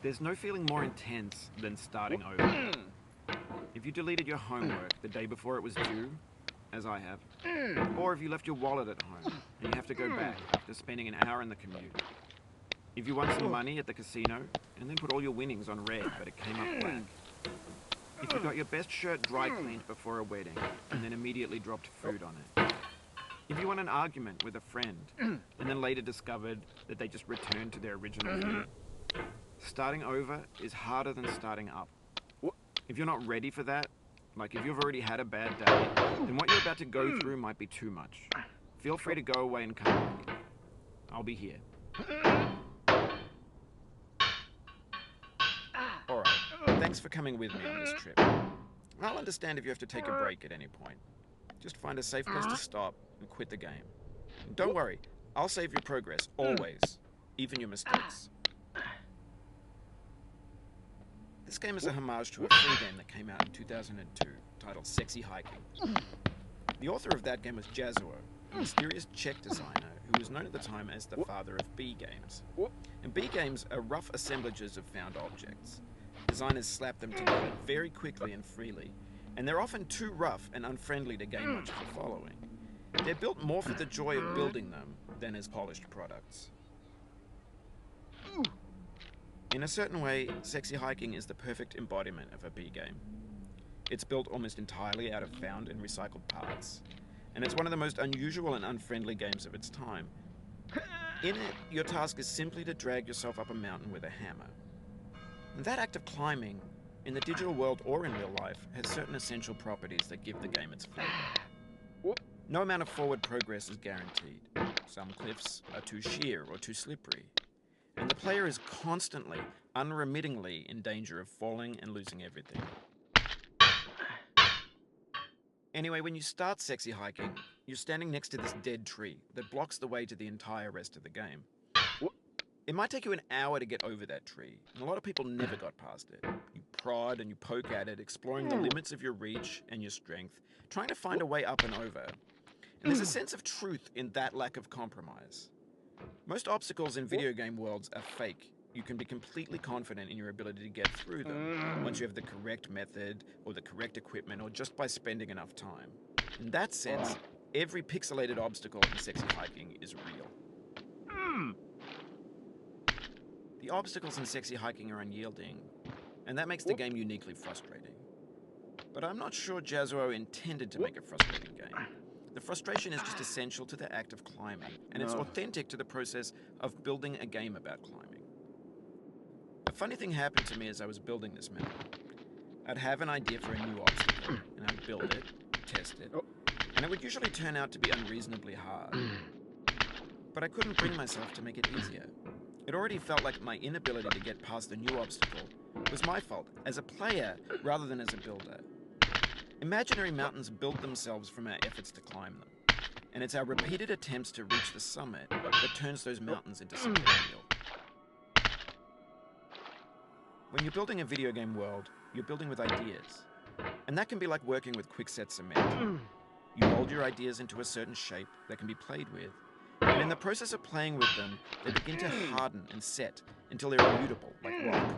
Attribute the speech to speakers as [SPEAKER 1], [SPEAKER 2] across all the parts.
[SPEAKER 1] There's no feeling more intense than starting over. If you deleted your homework the day before it was due, as I have, or if you left your wallet at home and you have to go back after spending an hour in the commute. If you won some money at the casino and then put all your winnings on red but it came up black. If you got your best shirt dry cleaned before a wedding and then immediately dropped food on it. If you won an argument with a friend and then later discovered that they just returned to their original view. Starting over is harder than starting up. If you're not ready for that, like if you've already had a bad day, then what you're about to go through might be too much. Feel free to go away and come back. I'll be here. Alright, thanks for coming with me on this trip. I'll understand if you have to take a break at any point. Just find a safe place to stop and quit the game. And don't worry, I'll save your progress, always, even your mistakes. This game is a homage to a free game that came out in 2002, titled Sexy Hiking. The author of that game was Jazuo, a mysterious Czech designer who was known at the time as the father of B games. And B games are rough assemblages of found objects. Designers slap them together very quickly and freely, and they're often too rough and unfriendly to gain much of a following. They're built more for the joy of building them than as polished products. In a certain way, Sexy Hiking is the perfect embodiment of a B game. It's built almost entirely out of found and recycled parts, and it's one of the most unusual and unfriendly games of its time. In it, your task is simply to drag yourself up a mountain with a hammer. And that act of climbing, in the digital world or in real life, has certain essential properties that give the game its flavor. No amount of forward progress is guaranteed. Some cliffs are too sheer or too slippery. And the player is constantly, unremittingly in danger of falling and losing everything. Anyway, when you start Sexy Hiking, you're standing next to this dead tree that blocks the way to the entire rest of the game. It might take you an hour to get over that tree, and a lot of people never got past it. You prod and you poke at it, exploring the limits of your reach and your strength, trying to find a way up and over. And there's a sense of truth in that lack of compromise. Most obstacles in video game worlds are fake. You can be completely confident in your ability to get through them once you have the correct method or the correct equipment or just by spending enough time. In that sense, every pixelated obstacle in Sexy Hiking is real. The obstacles in Sexy Hiking are unyielding, and that makes the game uniquely frustrating. But I'm not sure Jazuo intended to make a frustrating game. The frustration is just essential to the act of climbing, and it's authentic to the process of building a game about climbing. A funny thing happened to me as I was building this map. I'd have an idea for a new obstacle, and I'd build it, test it, and it would usually turn out to be unreasonably hard. But I couldn't bring myself to make it easier. It already felt like my inability to get past the new obstacle was my fault as a player rather than as a builder. Imaginary mountains build themselves from our efforts to climb them, and it's our repeated attempts to reach the summit that turns those mountains into something real. When you're building a video game world, you're building with ideas, and that can be like working with quickset cement. You mold your ideas into a certain shape that can be played with, and in the process of playing with them, they begin to harden and set until they're immutable, like rock.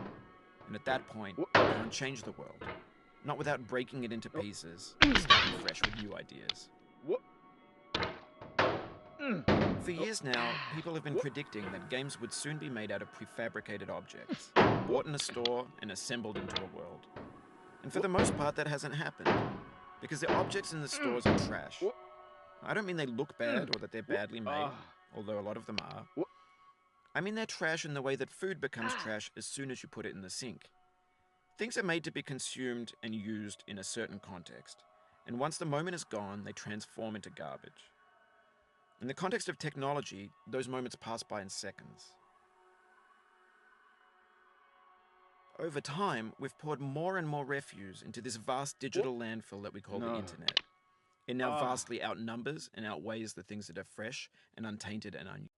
[SPEAKER 1] And at that point, you can't change the world. Not without breaking it into pieces and starting fresh with new ideas. For years now, people have been predicting that games would soon be made out of prefabricated objects, bought in a store and assembled into a world. And for the most part, that hasn't happened, because the objects in the stores are trash. I don't mean they look bad or that they're badly made, although a lot of them are. I mean they're trash in the way that food becomes trash as soon as you put it in the sink. Things are made to be consumed and used in a certain context, and once the moment is gone, they transform into garbage. In the context of technology, those moments pass by in seconds. Over time, we've poured more and more refuse into this vast digital landfill that we call the internet. It now vastly outnumbers and outweighs the things that are fresh and untainted and unused.